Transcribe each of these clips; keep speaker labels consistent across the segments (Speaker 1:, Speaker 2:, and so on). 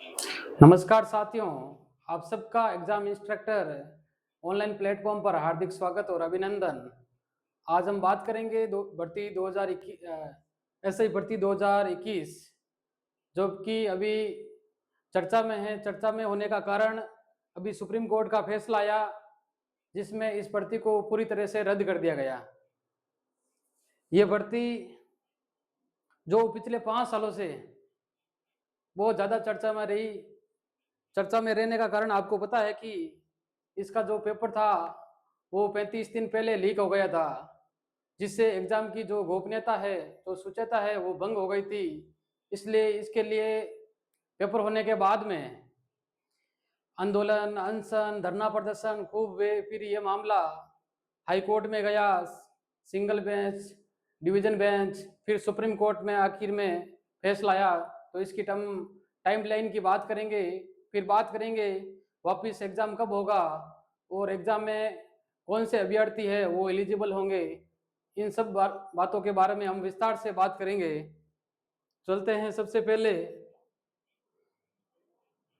Speaker 1: नमस्कार साथियों, आप सबका एग्जाम इंस्ट्रक्टर ऑनलाइन प्लेटफॉर्म पर हार्दिक स्वागत और अभिनंदन। आज हम बात करेंगे भर्ती 2021 एसआई भर्ती 2021 जो कि अभी चर्चा में है। चर्चा में होने का कारण अभी सुप्रीम कोर्ट का फैसला आया जिसमें इस भर्ती को पूरी तरह से रद्द कर दिया गया। ये भर्ती जो पिछले 5 सालों से बहुत ज़्यादा चर्चा में रही। चर्चा में रहने का कारण आपको पता है कि इसका जो पेपर था वो 35 दिन पहले लीक हो गया था, जिससे एग्जाम की जो गोपनीयता है, जो शुचिता है, वो भंग हो गई थी। इसलिए इसके लिए पेपर होने के बाद में आंदोलन, अनशन, धरना प्रदर्शन खूब हुए। फिर ये मामला हाई कोर्ट में गया, सिंगल बेंच, डिवीजन बेंच, फिर सुप्रीम कोर्ट में आखिर में फैसला आया। तो इसकी टाइम लाइन की बात करेंगे। फिर बात करेंगे वापस एग्ज़ाम कब होगा और एग्ज़ाम में कौन से अभ्यर्थी है वो एलिजिबल होंगे। इन सब बातों के बारे में हम विस्तार से बात करेंगे। चलते हैं। सबसे पहले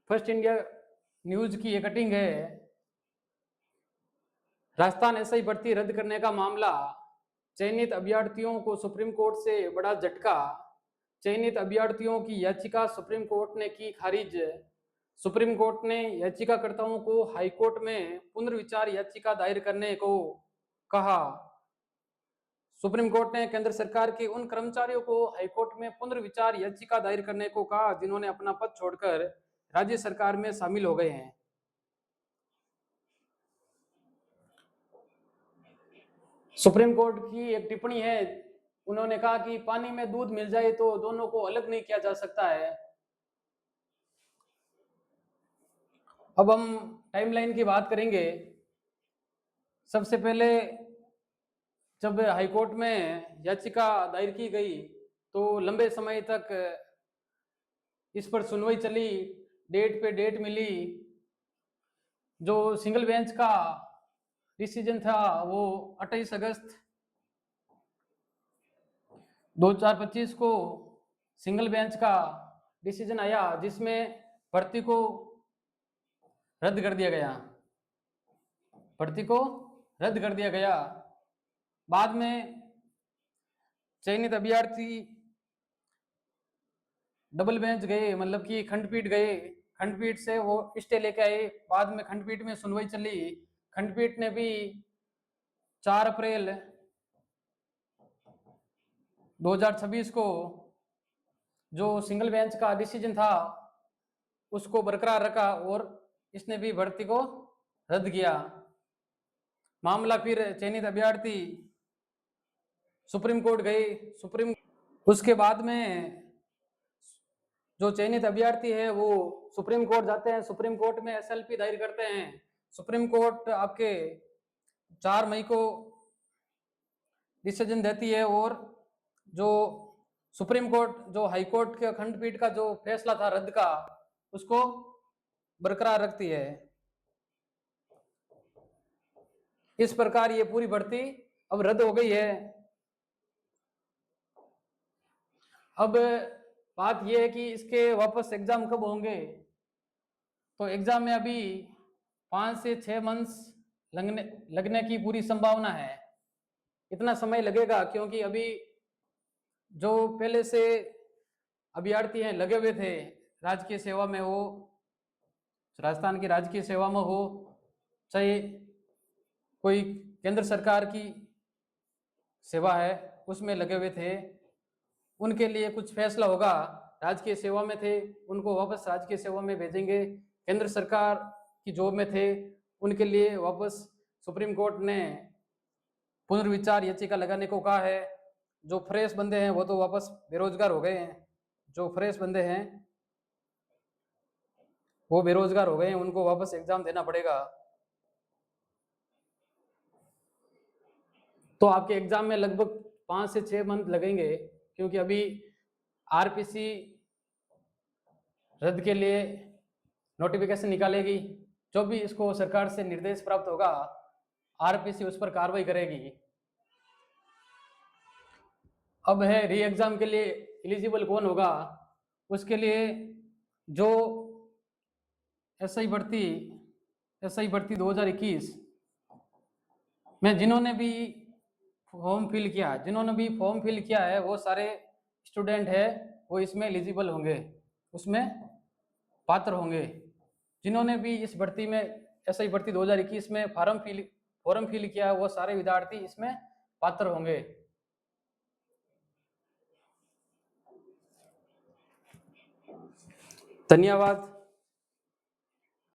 Speaker 1: फर्स्ट इंडिया न्यूज़ की ये कटिंग है। राजस्थान एसआई भर्ती रद्द करने का मामला, चयनित अभ्यर्थियों को सुप्रीम कोर्ट से बड़ा झटका। चयनित अभ्यर्थियों की याचिका सुप्रीम कोर्ट ने की खारिज। सुप्रीम कोर्ट ने याचिकाकर्ताओं को हाईकोर्ट में पुनर्विचार याचिका दायर करने को कहा। सुप्रीम कोर्ट ने केंद्र सरकार के उन कर्मचारियों को हाईकोर्ट में पुनर्विचार याचिका दायर करने को कहा जिन्होंने अपना पद छोड़कर राज्य सरकार में शामिल हो गए हैं। सुप्रीम कोर्ट की एक टिप्पणी है। उन्होंने कहा कि पानी में दूध मिल जाए तो दोनों को अलग नहीं किया जा सकता है। अब हम टाइमलाइन की बात करेंगे। सबसे पहले जब हाईकोर्ट में याचिका दायर की गई तो लंबे समय तक इस पर सुनवाई चली, डेट पे डेट मिली। जो सिंगल बेंच का डिसीजन था वो 28 अगस्त 2025 को सिंगल बेंच का डिसीजन आया जिसमें भर्ती को रद्द कर दिया गया। भर्ती को रद्द कर दिया गया। बाद में चयनित अभ्यर्थी डबल बेंच गए, मतलब कि खंडपीठ गए। खंडपीठ से वो स्टे लेके आए। बाद में खंडपीठ में सुनवाई चली। खंडपीठ ने भी 4 अप्रैल 2026 को जो सिंगल बेंच का डिसीजन था उसको बरकरार रखा और इसने भी भर्ती को रद्द किया। मामला फिर चयनित अभ्यर्थी सुप्रीम कोर्ट गए। उसके बाद में जो चयनित अभ्यर्थी है वो सुप्रीम कोर्ट जाते हैं। सुप्रीम कोर्ट में एसएलपी दायर करते हैं। सुप्रीम कोर्ट आपके 4 मई को डिसीजन देती है और जो सुप्रीम कोर्ट, जो हाई कोर्ट के खंडपीठ का जो फैसला था रद्द का, उसको बरकरार रखती है। इस प्रकार ये पूरी भर्ती अब रद्द हो गई है। अब बात यह है कि इसके वापस एग्जाम कब होंगे। तो एग्जाम में अभी 5 से 6 मंथ्स लगने की पूरी संभावना है। इतना समय लगेगा क्योंकि अभी जो पहले से अभ्यर्थी हैं लगे हुए थे राजकीय सेवा में, हो राजस्थान की राजकीय सेवा में हो चाहे कोई केंद्र सरकार की सेवा है उसमें लगे हुए थे, उनके लिए कुछ फैसला होगा। राजकीय सेवा में थे उनको वापस राजकीय सेवा में भेजेंगे। केंद्र सरकार की जॉब में थे उनके लिए वापस सुप्रीम कोर्ट ने पुनर्विचार याचिका लगाने को कहा है। जो फ्रेश बंदे हैं वो तो वापस बेरोजगार हो गए हैं। जो फ्रेश बंदे हैं वो बेरोजगार हो गए हैं, उनको वापस एग्जाम देना पड़ेगा। तो आपके एग्जाम में लगभग 5 से 6 मंथ लगेंगे क्योंकि अभी आरपीसी रद्द के लिए नोटिफिकेशन निकालेगी। जो भी इसको सरकार से निर्देश प्राप्त होगा आरपीसी उस पर कार्रवाई करेगी। अब है री एग्जाम के लिए एलिजिबल कौन होगा। उसके लिए जो एसआई भर्ती 2021 में जिन्होंने भी फॉर्म फिल किया है वो सारे स्टूडेंट है वो इसमें एलिजिबल होंगे, उसमें पात्र होंगे। जिन्होंने भी इस भर्ती में एसआई भर्ती 2021 में फॉर्म फिल किया है वो सारे विद्यार्थी इसमें पात्र होंगे। धन्यवाद।